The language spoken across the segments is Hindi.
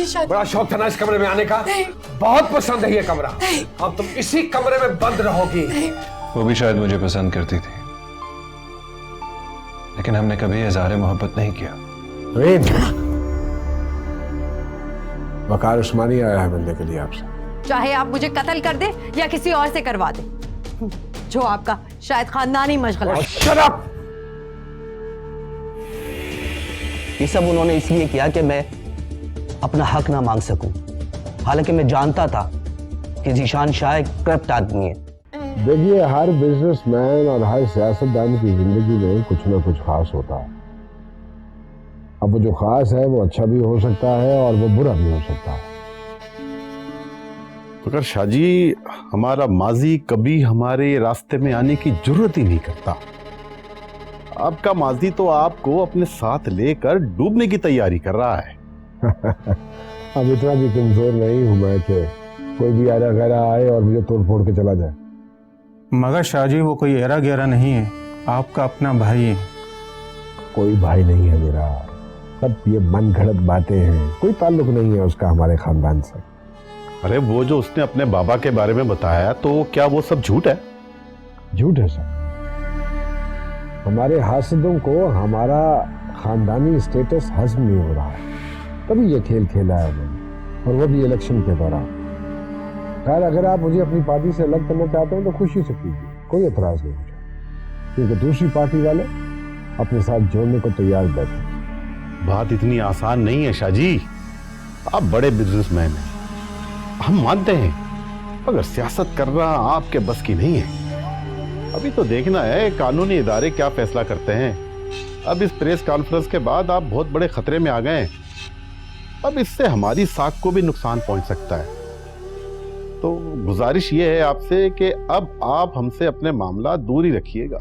नहीं शादी। बड़ा शौक था ना इस कमरे में आने का? नहीं। बहुत पसंद है ये कमरा। अब तुम इसी कमरे में बंद रहोगी। वो भी शायद मुझे पसंद करती थी, लेकिन हमने कभी इज़हार मोहब्बत नहीं किया। वकार उस्मानी आया है मिलने के लिए आपसे। चाहे आप मुझे कत्ल कर दे या किसी और से करवा दे, जो आपका शायद खानदानी मशगला है। Shut up! ये सब उन्होंने इसलिए किया कि मैं अपना हक ना मांग सकूं, हालांकि मैं जानता था कि ज़ीशान शाह एक करप्ट आदमी है। देखिए, हर बिजनेसमैन और हर सियासतदान की जिंदगी में कुछ ना कुछ खास होता है। अब वो जो खास है वो अच्छा भी हो सकता है और वो बुरा भी हो सकता है। मगर शाहजी, हमारा माजी कभी हमारे रास्ते में आने की जरूरत ही नहीं करता। आपका माजी तो आपको अपने साथ लेकर डूबने की तैयारी कर रहा है। अब इतना भी कमजोर नहीं हूं मैं कि कोई भी आरा गहरा आए और मुझे तोड़ फोड़ के चला जाए। मगर शाहजी, वो कोई एरा गहरा नहीं है, आपका अपना भाई है। कोई भाई नहीं है मेरा, सब ये मन घड़त बातें हैं, कोई ताल्लुक नहीं है उसका हमारे खानदान से। अरे वो जो उसने अपने बाबा के बारे में बताया, तो क्या वो सब झूठ है? झूठ है सर। हमारे हासिदों को हमारा खानदानी स्टेटस हजम नहीं हो रहा है, तभी ये खेल खेला है उन्होंने, और वो भी इलेक्शन के दौरान। खैर, अगर आप मुझे अपनी पार्टी से अलग करना चाहते हैं तो खुशी से कीजिए, कोई एतराज नहीं मुझे, क्योंकि दूसरी पार्टी वाले अपने साथ जोड़ने को तैयार बैठे। बात इतनी आसान नहीं है शाहजी। आप बड़े बिजनेसमैन हैं, हम मानते हैं, मगर सियासत करना आपके बस की नहीं है। अभी तो देखना है कानूनी इदारे क्या फैसला करते हैं। अब इस प्रेस कॉन्फ्रेंस के बाद आप बहुत बड़े खतरे में आ गए हैं। अब इससे हमारी साख को भी नुकसान पहुंच सकता है। तो गुजारिश ये है आपसे कि अब आप हमसे अपने मामला दूर ही रखिएगा।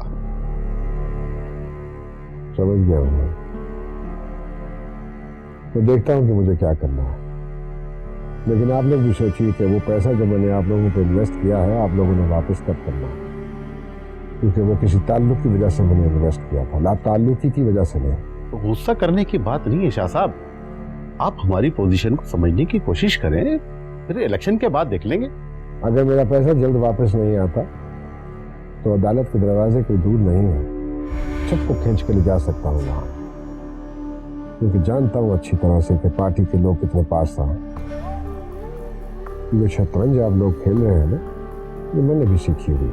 समझ गया हूं मैं देखता हूं कि मुझे क्या करना है, लेकिन आप लोग भी सोचिए कि वो पैसा जो मैंने आप लोगों पे इन्वेस्ट किया है, आप लोगों ने वापस कब करना है, क्योंकि वो किसी ताल्लुक की वजह से मैंने इन्वेस्ट किया था, ला ताल्लुकी की वजह से नहीं। तो गुस्सा करने की बात नहीं है शाह साहब, आप हमारी पोजीशन को समझने की कोशिश करें, फिर इलेक्शन के बाद देख लेंगे। अगर मेरा पैसा जल्द वापस नहीं आता तो अदालत के दरवाजे कोई दूर नहीं है, सबको खींच के ले जा सकता हूँ वहां, क्योंकि जानता हूँ अच्छी तरह से कि पार्टी के लोग कितने पास हैं। ये शतरंज आप लोग खेल रहे हैं ना, ये मैंने भी सीखी हुई।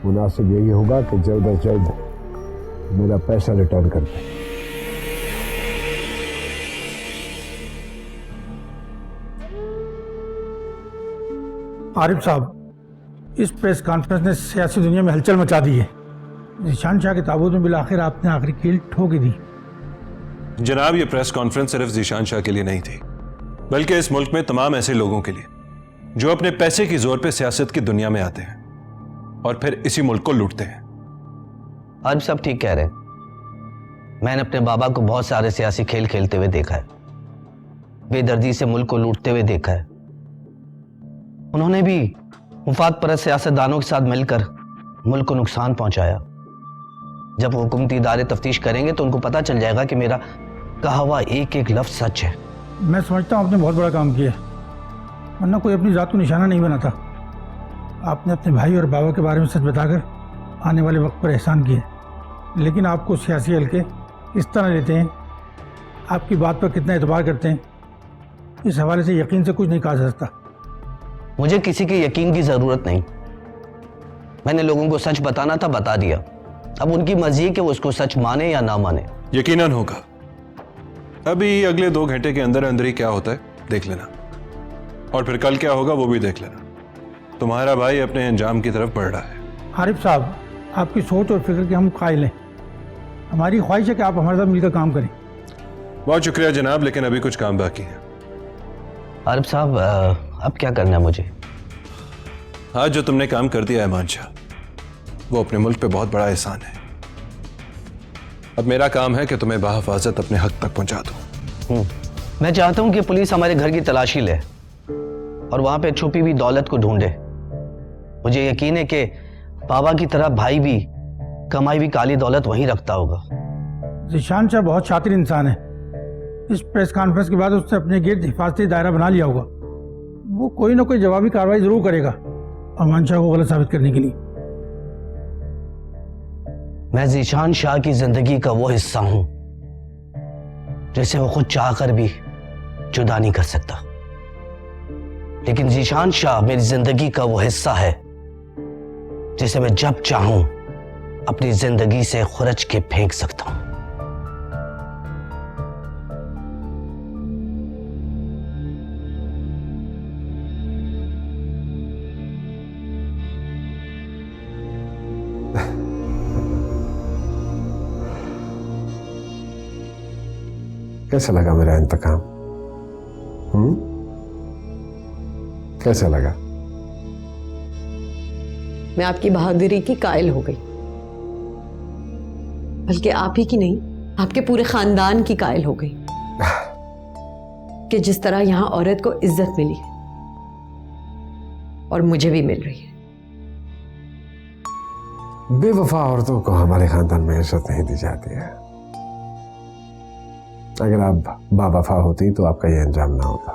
मुनासिब यही होगा कि जल्द अज जल्द मेरा पैसा रिटर्न कर दें। आरिफ साहब, इस प्रेस कॉन्फ्रेंस ने सियासी दुनिया में हलचल मचा दी है। ज़ीशान शाह के ताबूत में बिलाखिर आपने आखिरी कील ठोक दी। जनाब, ये प्रेस कॉन्फ्रेंस सिर्फ ज़ीशान शाह के लिए नहीं थी, बल्कि इस मुल्क में तमाम ऐसे लोगों के लिए जो अपने पैसे की जोर पे सियासत की दुनिया में आते हैं और फिर इसी मुल्क को लूटते हैं। आज सब ठीक कह रहे हैं। मैंने अपने बाबा को बहुत सारे सियासी खेल खेलते हुए देखा है, बेदर्दी से मुल्क को लूटते हुए देखा है। उन्होंने भी मुफाद परस्त सियासतदानों के साथ मिलकर मुल्क को नुकसान पहुंचाया। जब हुकूमती इदारे तफ्तीश करेंगे तो उनको पता चल जाएगा कि मेरा कहा हुआ एक एक लफ्ज सच है। मैं समझता हूँ आपने बहुत बड़ा काम किया, वरना कोई अपनी जात को निशाना नहीं बनाता। आपने अपने भाई और बाबा के बारे में सच बताकर आने वाले वक्त पर एहसान किया, लेकिन आपको सियासी हल्के इस तरह लेते हैं, आपकी बात पर कितना एतबार करते हैं, इस हवाले से यकीन से कुछ नहीं कहा जा सकता। मुझे किसी के यकीन की जरूरत नहीं। मैंने लोगों को सच बताना था, बता दिया। अब उनकी मर्जी है कि वो उसको सच माने या ना माने। यकीनन होगा। अभी अगले 2 घंटे के अंदर अंदर ही क्या होता है देख लेना, और फिर कल क्या होगा वो भी देख लेना। तुम्हारा भाई अपने अंजाम की तरफ बढ़ रहा है। आरिफ साहब, आपकी सोच और फिक्र के हम कायल हैं। हमारी ख्वाहिश है कि आप हमारे साथ मिलकर काम करें। बहुत शुक्रिया जनाब, लेकिन अभी कुछ काम बाकी है। आरिफ साहब, अब क्या करना है मुझे? आज जो तुमने काम कर दिया है मानशाह, वो अपने मुल्क पे बहुत बड़ा एहसान है। अब मेरा काम है कि तुम्हें बाहिफाजत अपने हक तक पहुंचा दूं। मैं चाहता हूं कि पुलिस हमारे घर की तलाशी ले और वहां पे छुपी हुई दौलत को ढूंढे। मुझे यकीन है कि बाबा की तरह भाई भी कमाई हुई काली दौलत वहीं रखता होगा। ज़ीशान शाह बहुत शातिर इंसान है, इस प्रेस कॉन्फ्रेंस के बाद उसने अपने गिर्द हिफाजती दायरा बना लिया होगा। वो कोई ना कोई जवाबी कार्रवाई जरूर करेगा अमान शाह को गलत साबित करने के लिए। मैं जीशान शाह की जिंदगी का वो हिस्सा हूं जिसे वो खुद चाह कर भी जुदा नहीं कर सकता, लेकिन जीशान शाह मेरी जिंदगी का वो हिस्सा है जिसे मैं जब चाहूं अपनी जिंदगी से खुरच के फेंक सकता हूं। कैसा लगा मेरा इंतकाम? कैसा लगा? मैं आपकी बहादुरी की कायल हो गई, बल्कि आप ही की नहीं, आपके पूरे खानदान की कायल हो गई कि जिस तरह यहां औरत को इज्जत मिली और मुझे भी मिल रही है। बेवफा औरतों को हमारे खानदान में इज्जत नहीं दी जाती है। अगर आप बावफा होती तो आपका यह अंजाम ना होता।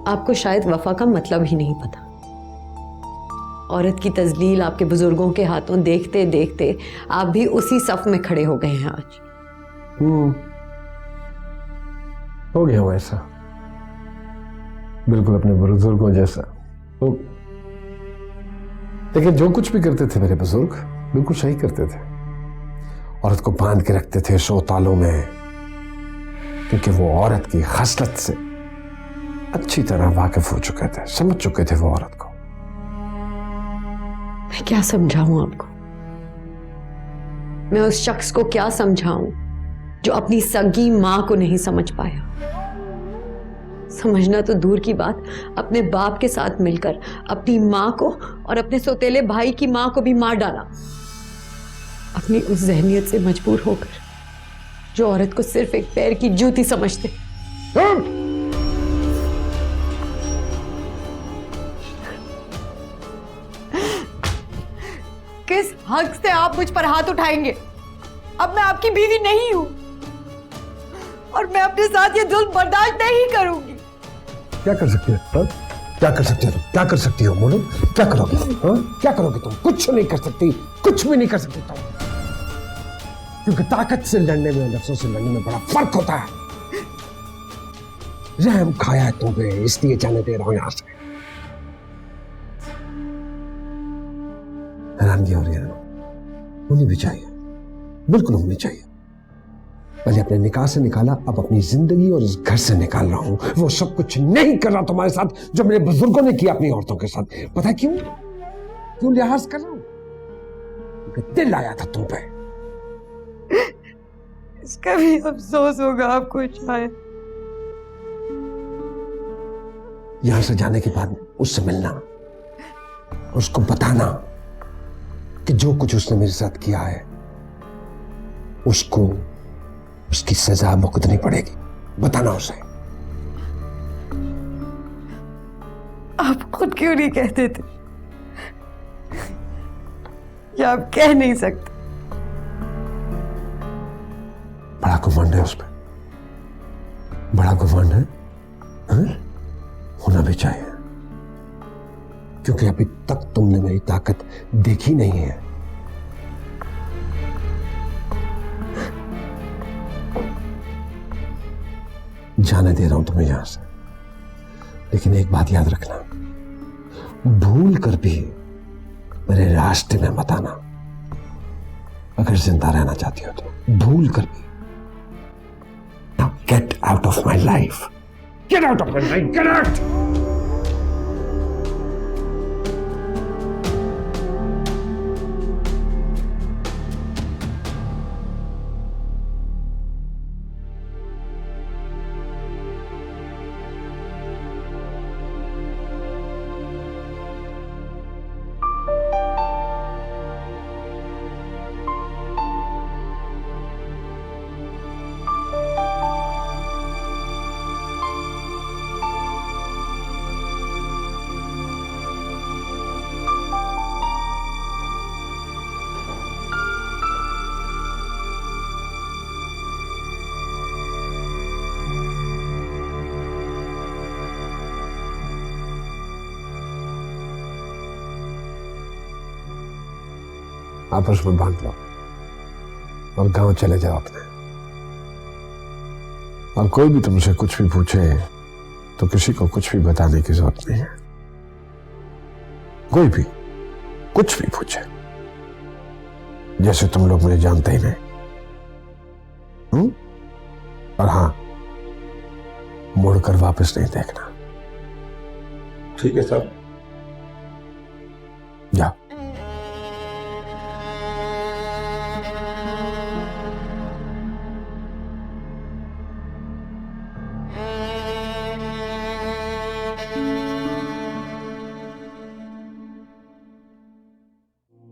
आपको शायद वफा का मतलब ही नहीं पता। औरत की तजलील आपके बुजुर्गों के हाथों देखते देखते आप भी उसी सफ में खड़े हो गए हैं आज। हो गया हूं ऐसा, बिल्कुल अपने बुजुर्गों जैसा। तो लेकिन जो कुछ भी करते थे मेरे बुजुर्ग बिल्कुल सही करते थे। औरत को बांध के रखते थे शोतालों में, क्योंकि वो औरत की खसलत से अच्छी तरह वाकिफ हो चुके थे, समझ चुके थे वो औरत को। मैं क्या समझाऊं आपको? मैं उस शख्स को क्या समझाऊं जो अपनी सगी मां को नहीं समझ पाया? समझना तो दूर की बात, अपने बाप के साथ मिलकर अपनी मां को और अपने सौतेले भाई की मां को भी मार डाला, अपनी उस जहनियत से मजबूर होकर जो औरत को सिर्फ एक पैर की जूती समझते। किस हक से आप मुझ पर हाथ उठाएंगे? अब मैं आपकी बीवी नहीं हूं और मैं अपने साथ ये जुल्म बर्दाश्त नहीं करूंगी। क्या कर सकती हो? क्या कर सकती हो तुम? क्या कर सकती हो? बोलो, क्या करोगे? क्या करोगे तुम? कुछ नहीं कर सकती, कुछ भी नहीं कर सकती तुम, क्योंकि ताकत से लड़ने में और नफ्सों से लड़ने में बड़ा फर्क होता है। रहम खाया है तुम्हें, इसलिए जाने दे रहा हूं यहां से। हैरानगी हो रही है, होनी भी चाहिए, बिल्कुल होनी चाहिए। पहले अपने निकाह से निकाला, अब अपनी जिंदगी और इस घर से निकाल रहा हूं। वो सब कुछ नहीं कर रहा तुम्हारे साथ जो मेरे बुजुर्गों ने किया अपनी औरतों के साथ। पता है क्यों? क्यों लिहाज कर रहा हूं? क्योंकि दिल आया था तुम पे। इसका भी अफसोस होगा आपको शायद। यहां से जाने के बाद उससे मिलना, उसको बताना कि जो कुछ उसने मेरे साथ किया है उसको उसकी सजा भुगतनी पड़ेगी। बताना उसे। आप खुद क्यों नहीं कहते थे? या आप कह नहीं सकते? बड़ा घमंड है उस पर, बड़ा घमंड है, होना भी चाहिए, क्योंकि अभी तक तुमने मेरी ताकत देखी नहीं है। जाने दे रहा हूं तुम्हें यहां से, लेकिन एक बात याद रखना, भूल कर भी मेरे रास्ते में मत आना। अगर जिंदा रहना चाहती हो तो भूल कर भी। Now get out of my life. Get out of my life. Get out. आपस में बांट लो और गांव चले जाओ अपने। और कोई भी तुमसे कुछ भी पूछे तो किसी को कुछ भी बताने की जरूरत नहीं है। कोई भी कुछ भी पूछे जैसे तुम लोग मुझे जानते ही नहीं। और हाँ, मुड़कर वापस नहीं देखना। ठीक है साहब, जाओ।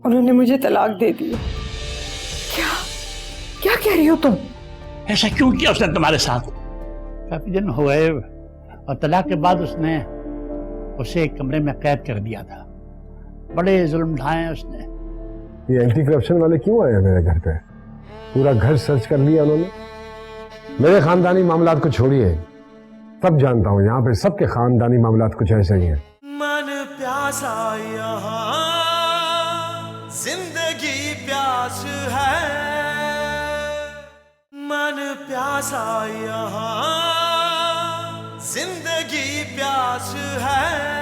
उन्होंने मुझे तलाक दे दी। क्या क्या कह रही हो तुम? ऐसा क्यों किया उसने तुम्हारे साथ? काफी दिन हो गए और तलाक के बाद उसने उसे एक कमरे में कैद कर दिया था। बड़े जुल्म ढाए उसने। ये एंटी करप्शन वाले क्यों आए मेरे घर पे? पूरा घर सर्च कर लिया उन्होंने। मेरे खानदानी मामलात को छोड़िए, सब जानता हूँ यहाँ पे सबके खानदानी मामलात कुछ ऐसे ही हैं। मन प्यासा यहाँ जिंदगी प्यास है, मन प्यासा यहाँ जिंदगी प्यास है।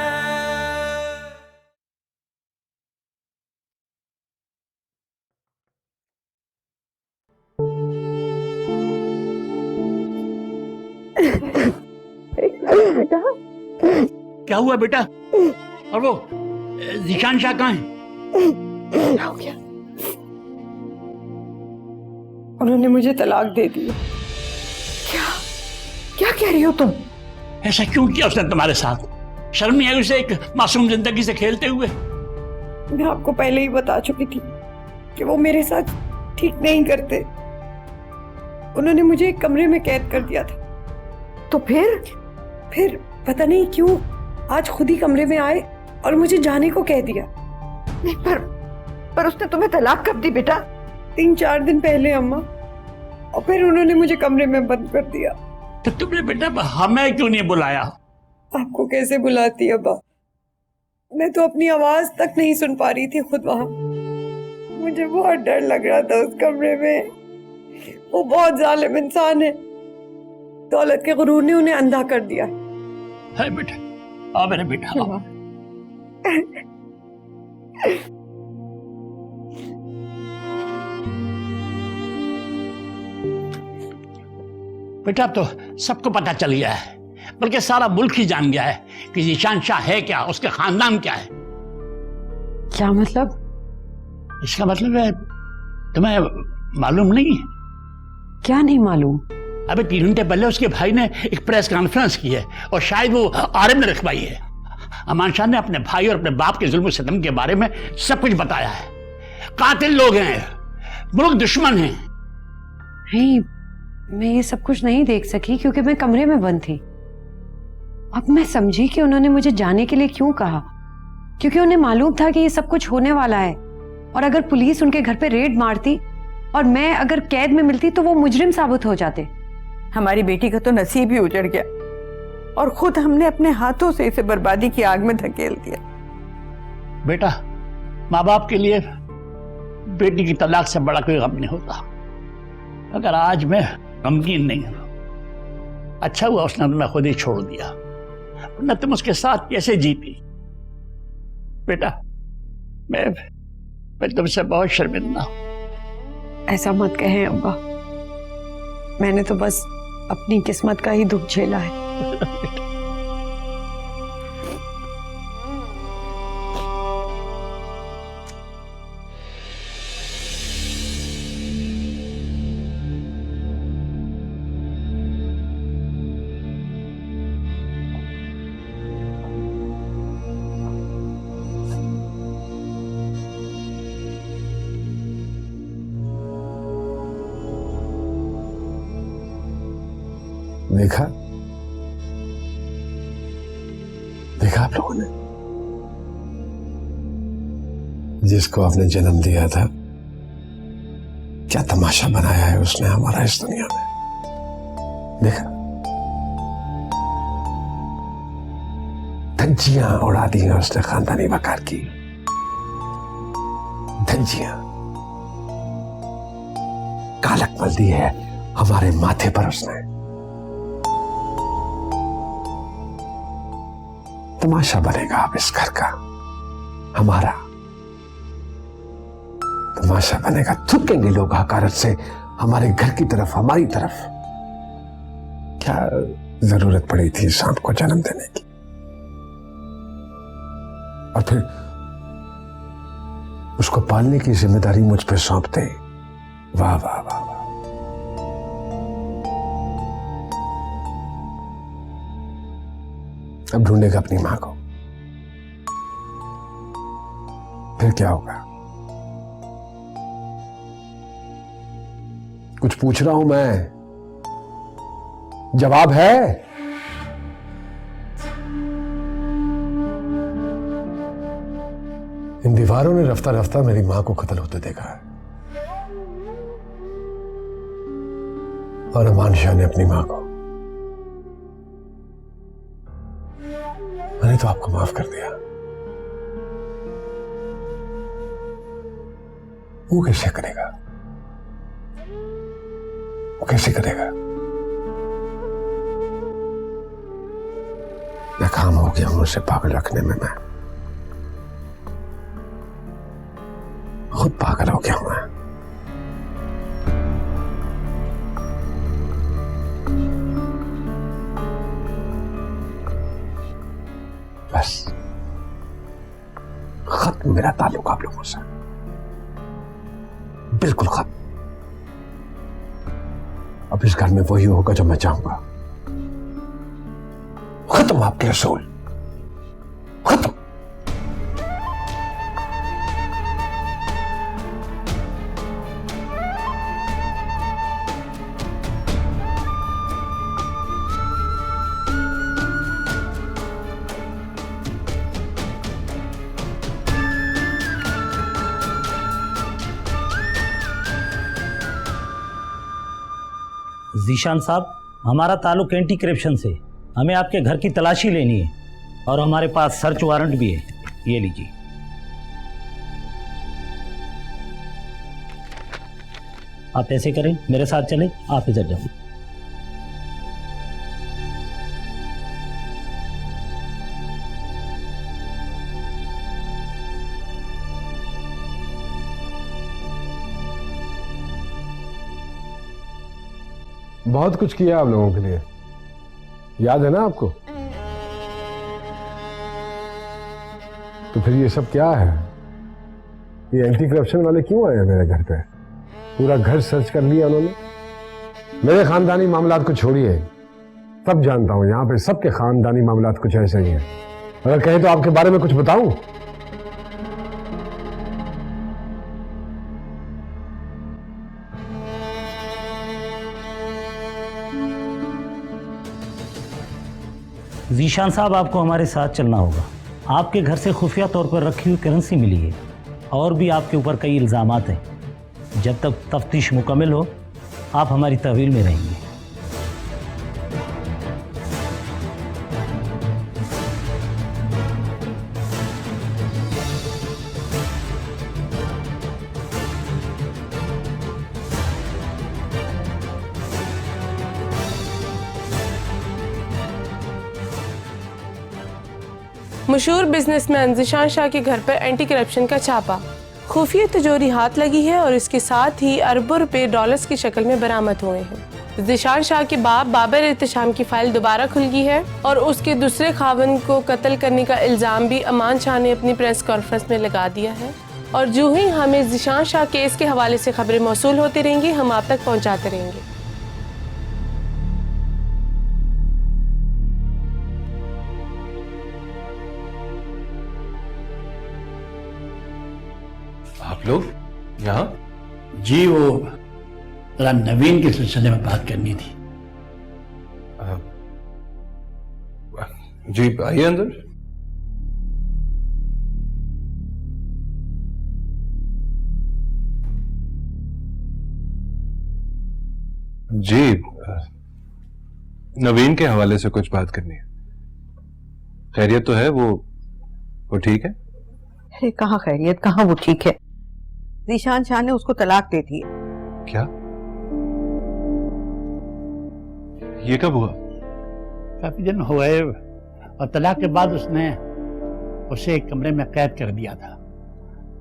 क्या हुआ बेटा? और वो जीशान शाह कहाँ है? क्या हो गया? उन्होंने मुझे तलाक दे दी। क्या क्या कह रही हो तुम? ऐसा क्यों किया उसने तुम्हारे साथ? शर्म नहीं आई उसे एक मासूम जिंदगी से खेलते हुए? मैं आपको पहले ही बता चुकी थी कि वो मेरे साथ ठीक नहीं करते। उन्होंने मुझे एक कमरे में कैद कर दिया था। तो फिर पता नहीं क्यों आज खुद ही कमरे में आए और मुझे जाने को कह दिया। नहीं, पर उसने तुम्हें तलाक कब दी बेटा? 3-4 दिन पहले अम्मा। और फिर उन्होंने मुझे कमरे में बंद कर दिया। तो तुमने बेटा हमें क्यों नहीं बुलाया? आपको कैसे बुलाती अब्बा? मैं तो अपनी आवाज तक नहीं सुन पा रही थी खुद वहां। मुझे बहुत डर लग रहा था उस कमरे में। वो बहुत जालिम इंसान है। दौलत के गुरूर ने उन्हें अंधा कर दिया है बेटा। आओ मेरा बेटा आओ। बेटा अब तो सबको पता चल गया है, बल्कि सारा मुल्क ही जान गया है कि जीशान शाह है क्या, उसके खानदान क्या है। क्या मतलब? इसका मतलब है तुम्हें मालूम नहीं है? क्या नहीं मालूम? अबे 3 घंटे पहले उसके भाई ने एक प्रेस कॉन्फ्रेंस की है और शायद वो आरएम ने रखवाई है। अमान शाह ने अपने भाई और अपने बाप के जुल्म सितम के बारे में सब कुछ बताया है। कातिल लोग हैं, मुल्क दुश्मन हैं। नहीं, मैं ये सब कुछ नहीं देख सकी क्योंकि मैं कमरे में बंद थी। अब मैं समझी कि उन्होंने मुझे जाने के लिए क्यों कहा, क्योंकि उन्हें मालूम था कि ये सब कुछ होने वाला है और अगर पुलिस उनके घर पे रेड मारती और मैं अगर कैद में मिलती तो वो मुजरिम साबित हो जाते। हमारी बेटी का तो नसीब ही उजड़ गया और खुद हमने अपने हाथों से इसे बर्बादी की आग में धकेल दिया। बेटा, माँ बाप के लिए बेटी की तलाक से बड़ा कोई गम नहीं होता। अगर आज मैं गमगीन नहीं हूं, अच्छा हुआ उसने तुम्हें खुद ही छोड़ दिया, वरना तुम उसके साथ कैसे जीती? बेटा, मैं तुमसे बहुत शर्मिंदा हूं। ऐसा मत कहें अब्बा, मैंने तो बस अपनी किस्मत का ही दुख झेला है। देखा आप लोगों ने जिसको आपने जन्म दिया था, क्या तमाशा बनाया है उसने हमारा इस दुनिया में। देखा, धज्जियां उड़ा दी हैं उसने खानदानी वकार की। धज्जियां कालक मल दी है हमारे माथे पर उसने। तमाशा बनेगा अब इस घर का, हमारा तमाशा बनेगा। थूकेंगे लोग हकारत से हमारे घर की तरफ, हमारी तरफ। क्या जरूरत पड़ी थी सांप को जन्म देने की? और फिर उसको पालने की जिम्मेदारी मुझ पे सौंपते। वाह वाह वाह वाह। अब ढूंढेगा अपनी मां को, फिर क्या होगा? कुछ पूछ रहा हूं मैं, जवाब है? इन दीवारों ने रफ्ता रफ्ता मेरी मां को कत्ल होते देखा है, और अमान शाह ने अपनी मां को। मैंने तो आपको माफ कर दिया, वो कैसे करेगा? वो कैसे करेगा? नाकाम हो गया हूं उसे पागल रखने में। मैं खुद पागल हो गया हूं मैं। बस खत्म मेरा ताल्लुक आप लोगों से, बिल्कुल खत्म। अब इस घर में वही होगा जो मैं चाहूंगा। खत्म आपके असूल, खत्म। जीशान साहब, हमारा ताल्लुक एंटी करप्शन से, हमें आपके घर की तलाशी लेनी है और हमारे पास सर्च वारंट भी है। ये लीजिए। आप ऐसे करें, मेरे साथ चलें, आप इधर जाओ। बहुत कुछ किया आप लोगों के लिए, याद है ना आपको? तो फिर ये सब क्या है? ये एंटी करप्शन वाले क्यों आए मेरे घर पे? पूरा घर सर्च कर लिया उन्होंने। मेरे खानदानी मामलात को छोड़िए, सब जानता हूं यहां पे सबके खानदानी मामलात कुछ ऐसे ही हैं। अगर कहें तो आपके बारे में कुछ बताऊं? जीशान साहब, आपको हमारे साथ चलना होगा। आपके घर से खुफिया तौर पर रखी हुई करेंसी मिली है और भी आपके ऊपर कई इल्ज़ामात हैं। जब तक तफ्तीश मुकम्मल हो, आप हमारी तहवील में रहेंगे। मशहूर बिजनेसमैन ज़ीशान शाह के घर पर एंटी करप्शन का छापा, खुफिया तिजोरी हाथ लगी है और इसके साथ ही अरबों रुपए डॉलर्स की शक्ल में बरामद हुए हैं। ज़ीशान शाह के बाप बाबर एहतशाम की फाइल दोबारा खुल गई है और उसके दूसरे खावन को कत्ल करने का इल्ज़ाम भी अमान शाह ने अपनी प्रेस कॉन्फ्रेंस में लगा दिया है। और जो ही हमें ज़ीशान शाह केस के हवाले से खबरें मौसूल होती रहेंगी, हम आप तक पहुँचाते रहेंगे। आप लोग यहाँ? जी, वो जरा नवीन के सिलसिले में बात करनी थी। जी आइए अंदर। जी, नवीन के हवाले से कुछ बात करनी है। खैरियत तो है? वो ठीक है? अरे कहाँ खैरियत, कहाँ वो ठीक है। ज़ीशान शाह ने उसको तलाक दे दी। क्या? ये कब हुआ? काफी दिन हो गए और तलाक के बाद उसने उसे एक कमरे में कैद कर दिया था।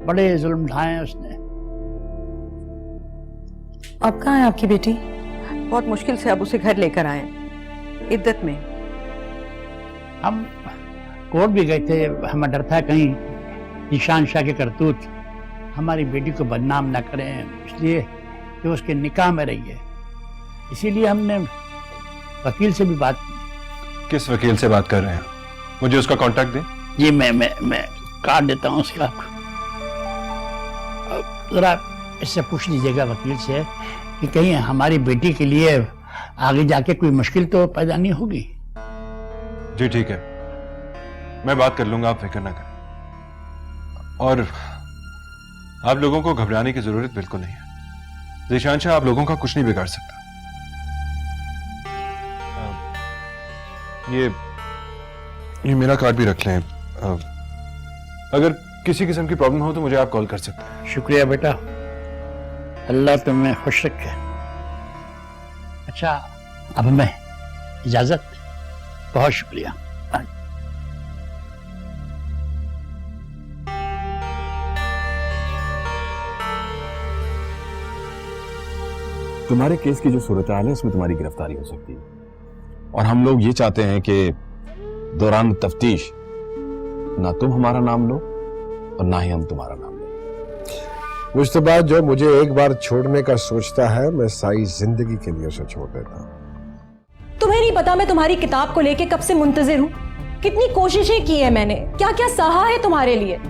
बड़े जुल्म ढाए उसने। अब कहाँ है आपकी बेटी? बहुत मुश्किल से अब उसे घर लेकर आए, इद्दत में। हम कोर्ट भी गए थे, हमें डर था कहीं ईशान शाह के करतूत हमारी बेटी को बदनाम न करें, इसलिए कि उसके निकाह में रही है। इसीलिए हमने वकील से भी बात की। किस वकील से बात कर रहे हैं? मुझे उसका कांटेक्ट दें। जी मैं काट देता हूँ उसका। अब जरा इससे पूछ लीजिएगा वकील से कि कहीं हमारी बेटी के लिए आगे जाके कोई मुश्किल तो पैदा नहीं होगी। जी ठीक है, मैं बात कर लूंगा, आप फिक्र ना करें। और आप लोगों को घबराने की जरूरत बिल्कुल नहीं है। ज़ीशान शाह आप लोगों का कुछ नहीं बिगाड़ सकता। ये मेरा कार्ड भी रख लें। अगर किसी किस्म की प्रॉब्लम हो तो मुझे आप कॉल कर सकते हैं। शुक्रिया बेटा, अल्लाह तुम्हें खुश रखे। अच्छा, अब मैं इजाजत। बहुत शुक्रिया। तुम्हारे केस की जो सूरत हाल है उसमें तुम्हारी गिरफ्तारी हो सकती है, और हम लोग ये चाहते हैं कि दौरान तफ्तीश ना तुम हमारा नाम लो और ना ही हम तुम्हारा नाम लें। मुश्तबा जो मुझे एक बार छोड़ने का सोचता है, मैं सारी जिंदगी के लिए उसे छोड़ देता हूँ। तुम्हें नहीं पता मैं तुम्हारी किताब को लेके कब से मुंतजिर हूँ। कितनी कोशिशें की है मैंने, क्या क्या सहा है तुम्हारे लिए।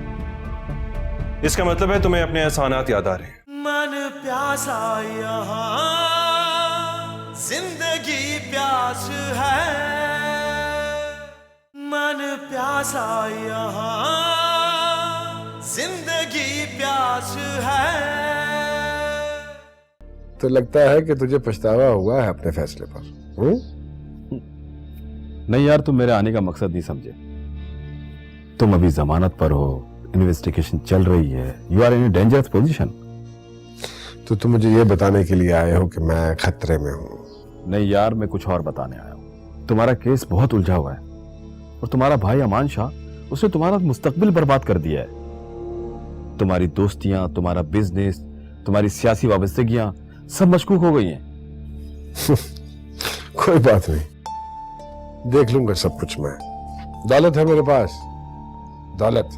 इसका मतलब है तुम्हें अपने एहसानात याद आ रहे हैं। मन प्यासा यहाँ जिंदगी प्यास है, मन प्यासा यहाँ जिंदगी प्यास है। तो लगता है कि तुझे पछतावा हुआ है अपने फैसले पर। नहीं यार, तुम मेरे आने का मकसद नहीं समझे। तुम अभी जमानत पर हो, इन्वेस्टिगेशन चल रही है, you are in dangerous position. तो तुम मुझे ये बताने के लिए आए हो कि मैं खतरे में हूँ? नहीं यार, मैं कुछ और बताने आया हूँ। तुम्हारा केस बहुत उलझा हुआ है और तुम्हारा भाई अमान शाह, उसने तुम्हारा मुस्तकबिल बर्बाद कर दिया है। तुम्हारी दोस्तियां, तुम्हारा बिजनेस, तुम्हारी सियासी वाबस्तगियां सब मशकूक हो गई हैं। कोई बात नहीं, देख लूंगा सब कुछ मैं। दौलत है मेरे पास, दौलत।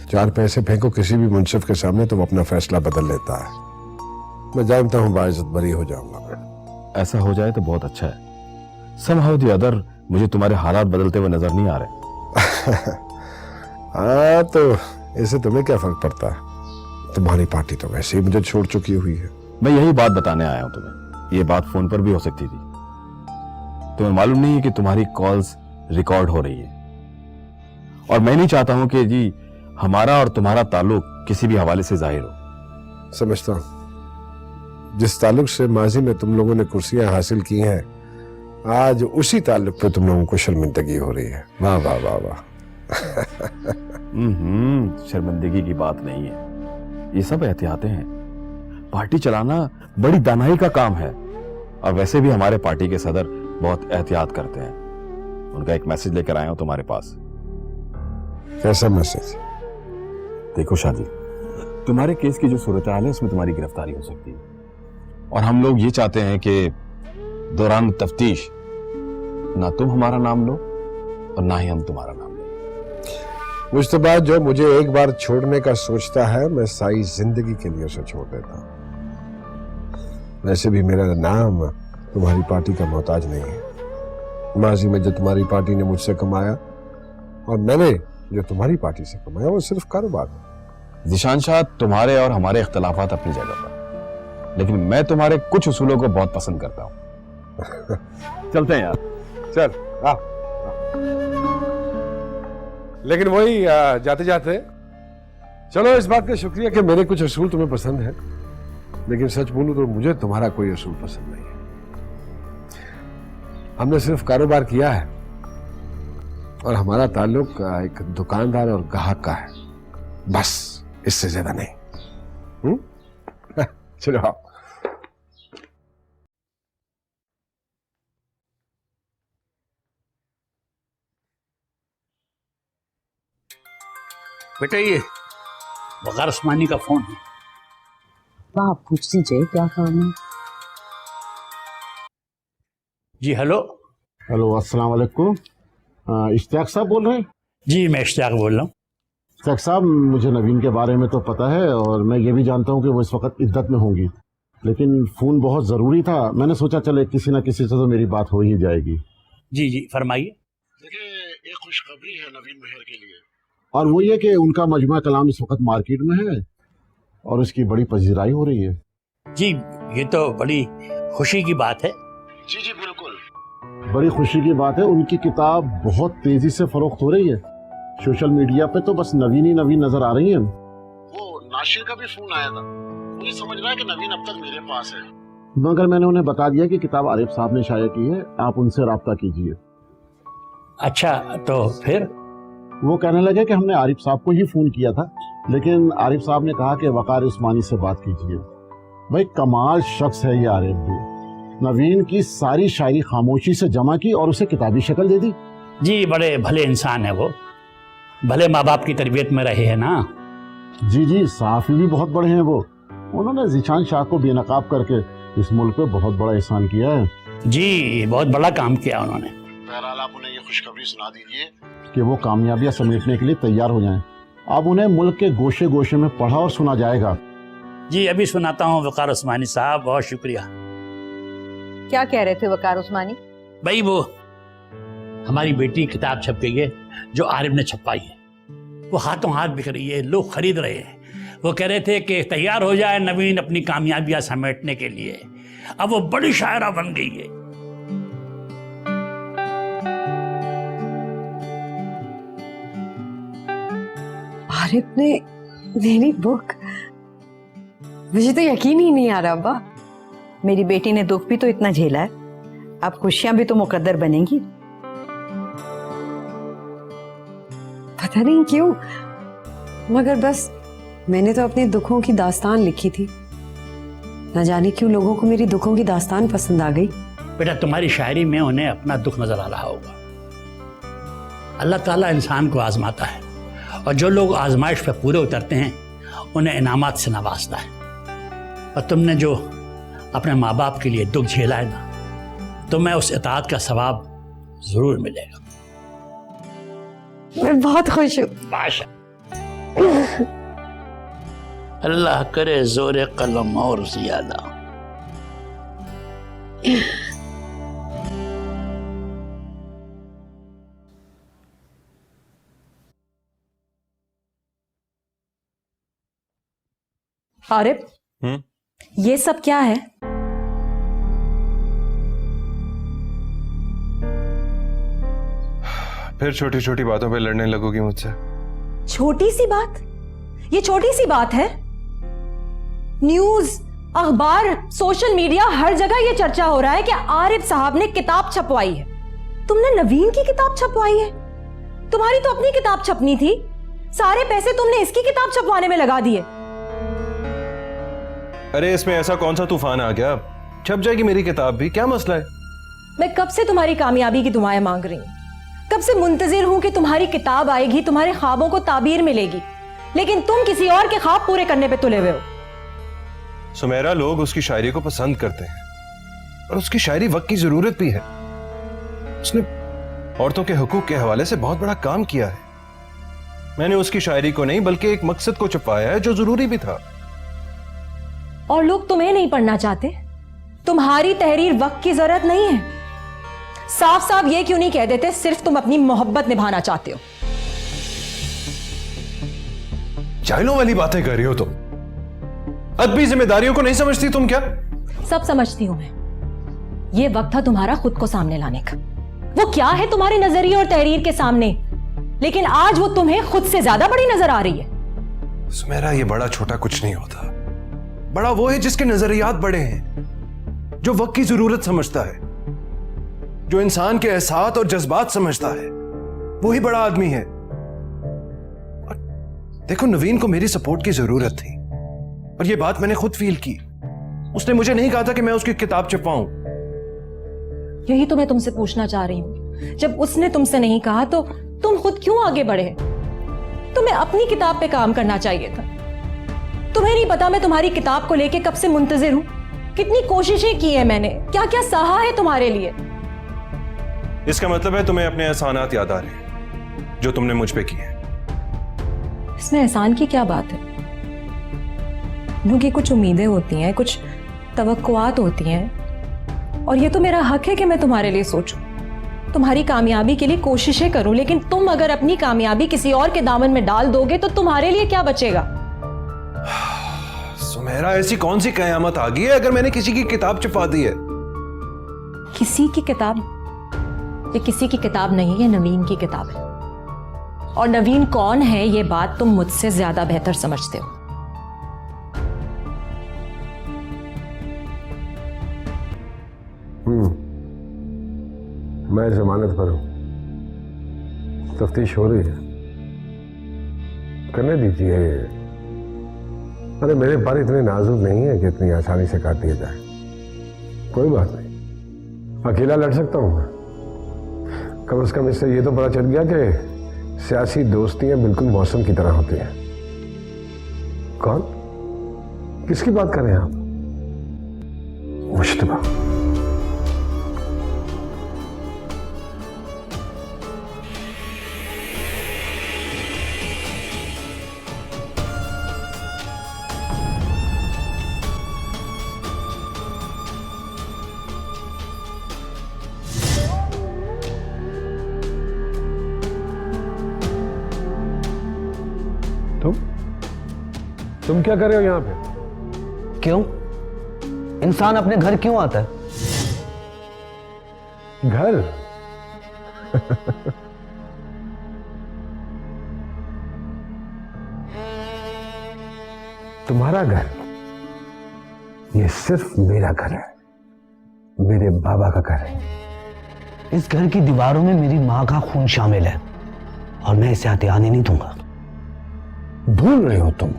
4 पैसे फेंको किसी भी मुंसिफ के सामने तो वो अपना फैसला बदल लेता है। मैं जानता हूँ बाइज्जत बरी हो जाऊंगा मैं। ऐसा हो जाए तो बहुत अच्छा है। समहाउ द अदर मुझे तुम्हारे हालात बदलते हुए नजर नहीं आ रहे। हाँ, तो इससे तुम्हें क्या फर्क पड़ता है? तुम्हारी पार्टी तो वैसे ही मुझे छोड़ चुकी हुई है। मैं यही बात बताने आया हूं तुम्हें। ये बात फोन पर भी हो सकती थी। तुम्हें मालूम नहीं है कि तुम्हारी कॉल्स रिकॉर्ड हो रही है, और मैं नहीं चाहता हूं कि जी हमारा और तुम्हारा ताल्लुक किसी भी हवाले से जाहिर हो। समझता हूं। जिस ताल्लुक से माजी में तुम लोगों ने कुर्सियां हासिल की हैं, आज उसी ताल्लुक पे तुम लोगों को शर्मिंदगी हो रही है। वाह वाह वाह वाह। शर्मिंदगी की बात नहीं है, ये सब एहतियातें हैं। पार्टी चलाना बड़ी दानाई का काम है, और वैसे भी हमारे पार्टी के सदर बहुत एहतियात करते हैं। उनका एक मैसेज लेकर आया हूं तुम्हारे पास। कैसा मैसेज? देखो शादी, तुम्हारे केस की जो सूरत हाल है उसमें तुम्हारी गिरफ्तारी हो सकती है, और हम लोग ये चाहते हैं कि दौरान तफ्तीश ना तुम हमारा नाम लो और ना ही हम तुम्हारा नाम लें। मुश्तबा जो मुझे एक बार छोड़ने का सोचता है, मैं सारी जिंदगी के लिए उसे छोड़ देता हूँ। वैसे भी मेरा नाम तुम्हारी पार्टी का मोहताज नहीं है। माजी में जो तुम्हारी पार्टी ने मुझसे कमाया और मैंने जो तुम्हारी पार्टी से कमाया, वो सिर्फ कारोबार है। ज़ीशान शाह, तुम्हारे और हमारे इख्तलाफात अपनी जगह पर, लेकिन मैं तुम्हारे कुछ उसूलों को बहुत पसंद करता हूँ। चलते हैं यार। चल आ। लेकिन वही जाते जाते चलो, इस बात का शुक्रिया कि मेरे कुछ असूल तुम्हें पसंद है, लेकिन सच बोलूं तो मुझे तुम्हारा कोई असूल पसंद नहीं है। हमने सिर्फ कारोबार किया है, और हमारा ताल्लुक एक दुकानदार और ग्राहक का है, बस, इससे ज्यादा नहीं। चलो आओ। बेटा ये वकार उस्मानी का फोन है। आप पूछ लीजिए क्या काम है। जी हेलो। हेलो, अस्सलाम वालेकुम। इश्तियाक साहब बोल रहे हैं? जी मैं इश्तियाक बोल रहा हूँ। इश्तियाक साहब, मुझे नवीन के बारे में तो पता है और मैं ये भी जानता हूँ कि वो इस वक्त इद्दत में होंगी, लेकिन फ़ोन बहुत ज़रूरी था। मैंने सोचा चले किसी न किसी से तो मेरी बात हो ही जाएगी। जी जी फरमाइए। देखिए, एक खुशखबरी है नवीन मेहर के लिए, और वो ये कि उनका मजमा कलाम इस वक्त मार्केट में है और उसकी बड़ी पजीराई हो रही है। जी ये तो बड़ी खुशी की बात है। जी जी बिल्कुल, बड़ी खुशी की बात है। उनकी किताब बहुत तेजी से फरोख्त हो रही है। सोशल मीडिया पे तो बस नवीन ही नवीन नजर आ रही है। वो नाशिर का भी फोन आया था, वो ये समझ रहा है कि नवीन अब तक मेरे पास है, मगर मैंने उन्हें बता दिया कि किताब आरिफ साहब ने शाया की है, आप उनसे राब्ता कीजिए। अच्छा तो फिर? वो कहने लगे कि हमने आरिफ साहब को ही फोन किया था, लेकिन आरिफ साहब ने कहा कि वकार उस्मानी से बात कीजिए। भाई कमाल शख्स है ये आरिफ भी। नवीन की सारी शायरी खामोशी से जमा की और उसे किताबी शक्ल दे दी। जी बड़े भले इंसान है वो, भले माँ बाप की तरबियत में रहे हैं ना। जी जी, साफी भी बहुत बड़े हैं वो। उन्होंने ज़ीशान शाह को बेनकाब करके इस मुल्क पे बहुत बड़ा एहसान किया है। जी बहुत बड़ा काम किया उन्होंने। बहरहाल आप उन्हें ये खुशखबरी सुना दीजिए कि वो कामयाबियां समेटने के लिए तैयार हो जाएं। अब उन्हें मुल्क के गोशे गोशे में पढ़ा और सुना जाएगा। जी अभी सुनाता हूँ वकार उस्मानी साहब, बहुत शुक्रिया। क्या कह रहे थे वकार उस्मानी? भाई वो हमारी बेटी किताब छप गई है जो आरिफ ने छपवाई है, वो हाथों हाथ बिक रही है, लोग खरीद रहे हैं। वो कह रहे थे कि तैयार हो जाए नवीन अपनी कामयाबियां समेटने के लिए। अब वो बड़ी शायरा बन गई है। आरिफ ने मेरी बुक, मुझे तो यकीन ही नहीं आ रहा। अब्बा, मेरी बेटी ने दुख भी तो इतना झेला है, अब खुशियां भी तो मुकद्दर बनेंगी। पता नहीं क्यों, मगर बस मैंने तो अपने दुखों की दास्तान लिखी थी। न जाने क्यों लोगों को मेरी दुखों की दास्तान पसंद आ गई। बेटा तुम्हारी शायरी में उन्हें अपना दुख नजर आ रहा होगा। अल्लाह ताला इंसान को आजमाता है और जो लोग आजमाइश पे पूरे उतरते हैं उन्हें इनामात से नवाजता है। और तुमने जो अपने माँ बाप के लिए दुख झेला है ना, तुम्हें उस इताअत का सवाब जरूर मिलेगा। मैं बहुत खुश हूँ। माशा अल्लाह करे जोरे कलम और ज्यादा। आरिफ, ये सब क्या है? फिर छोटी छोटी बातों पे लड़ने लगोगी मुझसे? छोटी सी बात? ये छोटी सी बात है? न्यूज, अखबार, सोशल मीडिया, हर जगह ये चर्चा हो रहा है कि आरिफ साहब ने किताब छपवाई है। तुमने नवीन की किताब छपवाई है? तुम्हारी तो अपनी किताब छपनी थी, सारे पैसे तुमने इसकी किताब छपवाने में लगा दिए। अरे इसमें ऐसा कौन सा तूफान आ गया, छप जाएगी मेरी किताब भी, क्या मसला है? मैं कब से तुम्हारी कामयाबी की दुआएं मांग रही हूं, कब से मुंतजिर हूं कि तुम्हारी किताब आएगी, तुम्हारे ख्वाबों को ताबीर मिलेगी, लेकिन तुम किसी और के ख्वाब पूरे करने पे तुले हुए हो। सुमेरा, लोग उसकी शायरी को पसंद करते हैं और उसकी शायरी वक्त की जरूरत भी है। उसने औरतों के हुकूक के हवाले से बहुत बड़ा काम किया है। मैंने उसकी शायरी को नहीं बल्कि एक मकसद को छुपाया है जो जरूरी भी था। और लोग तुम्हें नहीं पढ़ना चाहते? तुम्हारी तहरीर वक्त की जरूरत नहीं है। साफ साफ ये क्यों नहीं कह देते सिर्फ तुम अपनी मोहब्बत निभाना चाहते हो? जाहिलों वाली बातें कर रही हो तुम। अदबी जिम्मेदारियों को नहीं समझती तुम क्या? सब समझती हूं मैं। ये वक्त था तुम्हारा खुद को सामने लाने का। वो क्या है तुम्हारे नजरिए और तहरीर के सामने, लेकिन आज वो तुम्हें खुद से ज्यादा बड़ी नजर आ रही है। सुमेरा, ये बड़ा छोटा कुछ नहीं होता, बड़ा वो है जिसके नजरियात बड़े हैं, जो वक्त की जरूरत समझता है, जो इंसान के एहसास और जज्बात समझता है, वही बड़ा आदमी है। देखो, नवीन को मेरी सपोर्ट की जरूरत थी और ये बात मैंने खुद फील की। उसने मुझे नहीं कहा था कि मैं उसकी किताब छपवाऊं। यही तो मैं तुमसे पूछना चाह रही हूं, जब उसने तुमसे नहीं कहा तो तुम खुद क्यों आगे बढ़े? तुम्हें अपनी किताब पे काम करना चाहिए था। तुम्हें नहीं पता मैं तुम्हारी किताब को लेके कब से मुंतजिर हूं, कितनी कोशिशें की है मैंने, क्या क्या सहा है तुम्हारे लिए। इसका मतलब है तुम्हें अपने एहसानात याद आ रहे हैं जो तुमने मुझ पे किए। इसमें एहसान की क्या बात है? क्योंकि कुछ उम्मीदें होती हैं, कुछ तवक्कुआत होती हैं, और ये तो मेरा हक है कि मैं तुम्हारे लिए सोचूं, तुम्हारी कामयाबी के लिए कोशिशें करूं। लेकिन तुम अगर अपनी कामयाबी किसी और के दामन में डाल दोगे तो तुम्हारे लिए क्या बचेगा? सुमेरा, ऐसी कौन सी कयामत आ गई है अगर मैंने किसी की किताब छुपा दी है? किसी की किताब? ये किसी की किताब नहीं है, नवीन की किताब है। और नवीन कौन है ये बात तुम मुझसे ज्यादा बेहतर समझते हो। मैं जमानत पर हूं, तफ्तीश हो रही है, करने दीजिए। अरे मेरे पर इतने नाजुक नहीं है कि इतनी आसानी से काट दिया जाए। कोई बात नहीं, अकेला लड़ सकता हूं मैं। कम से कम इससे ये तो पता चल गया कि सियासी दोस्तियां बिल्कुल मौसम की तरह होती हैं। कौन, किसकी बात कर रहे हैं आप? मुश्तबा। तुम क्या कर रहे हो यहां पे? क्यों? इंसान अपने घर क्यों आता है? घर? तुम्हारा घर? ये सिर्फ मेरा घर है, मेरे बाबा का घर है। इस घर की दीवारों में मेरी मां का खून शामिल है और मैं इसे आते आने नहीं दूंगा। भूल रहे हो तुम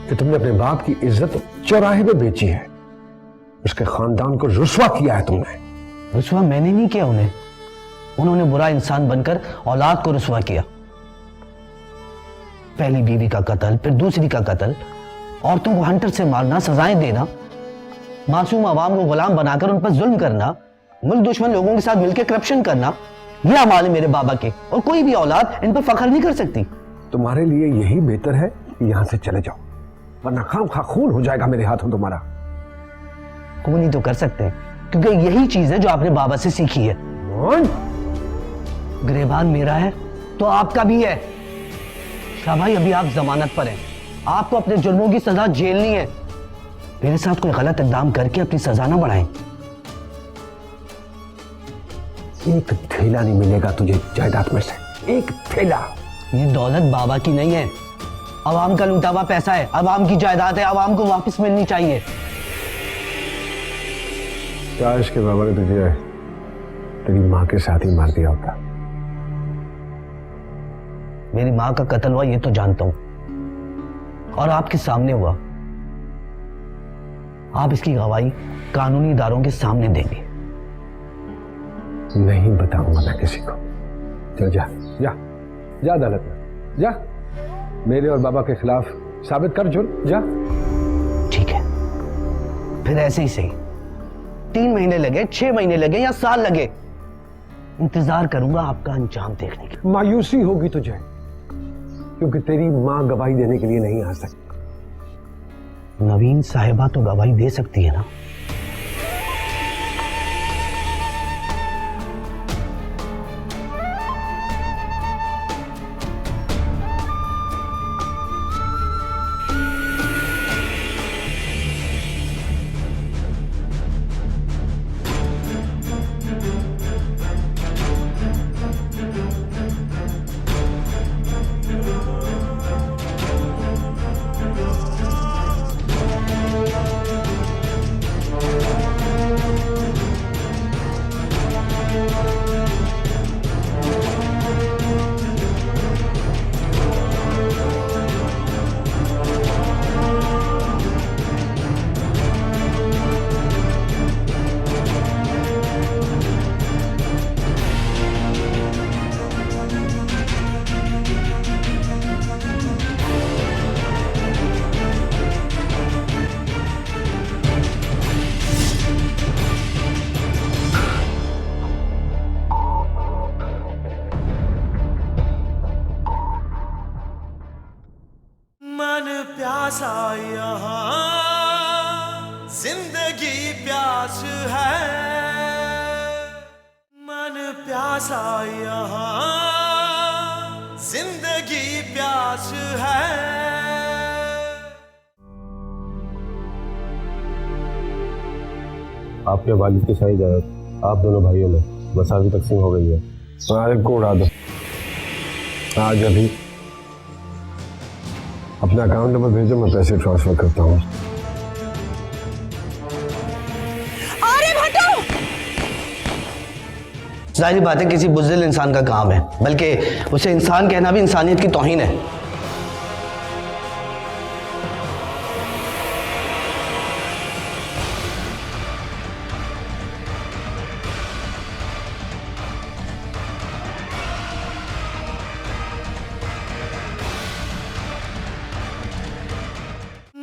कि तुमने अपने बाप की इज्जत चौराहे पे बेची है, उसके खानदान को रुस्वा किया है तुमने। रुस्वा मैंने नहीं किया उन्हें, उन्होंने बुरा इंसान बनकर औलाद को रुस्वा किया। पहली बीवी का कत्ल, फिर दूसरी का कत्ल, औरतों को हंटर से मारना, सजाएं देना, मासूम आवाम को गुलाम बनाकर उन पर जुल्म करना, मुल्क दुश्मन लोगों के साथ मिलकर करप्शन करना, यह अमाल है मेरे बाबा के, और कोई भी औलाद इन पर फख्र नहीं कर सकती। तुम्हारे लिए यही बेहतर है कि यहां से चले जाओ, वरना खामखा खून हो जाएगा मेरे हाथों तुम्हारा। खून ही तो कर सकते हैं, क्योंकि यही चीज है जो आपने बाबा से सीखी है। गिरबान मेरा है तो आपका भी है। शाह भाई, अभी आप जमानत पर हैं, आपको अपने जुर्मों की सजा झेलनी है। मेरे साथ कोई गलत इक़दाम करके अपनी सजा ना बढ़ाएं। एक थैला नहीं मिलेगा तुझे जायदाद में से, एक थैला। ये दौलत बाबा की नहीं है, अवाम का लूटा हुआ पैसा है, अवाम की जायदाद है, अवाम को वापस मिलनी चाहिए। काश के बाबा ने तुझे तेरी मां के साथ ही मार दिया होता। मेरी मां का कत्ल हुआ ये तो जानता हूं, और आपके सामने हुआ। आप इसकी गवाही कानूनी इदारों के सामने देंगे। नहीं बताऊंगा मैं किसी को। चल जा जा जा, अदालत में जा, मेरे और बाबा के खिलाफ साबित कर जुर्म, जा। ठीक है, फिर ऐसे ही सही, 3 महीने लगे, 6 महीने लगे या साल लगे, इंतजार करूंगा आपका अंजाम देखने की। मायूसी होगी तुझे, क्योंकि तेरी मां गवाही देने के लिए नहीं आ सकती। नवीन साहिबा तो गवाही दे सकती है ना? प्यासा यहाँ जिंदगी प्यास है। आपके वालिद की सारी जायदाद आप दोनों भाइयों में मसावी तकसीम हो गई है। आरिफ को उड़ा दो। आज अभी अपना अकाउंट नंबर भेजो, मैं पैसे ट्रांसफर करता हूँ। जाहिर बात है किसी बुज़दिल इंसान का काम है, बल्कि उसे इंसान कहना भी इंसानियत की तौहीन है।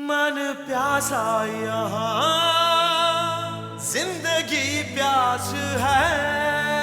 मन प्यासा यहाँ जिंदगी प्यास है।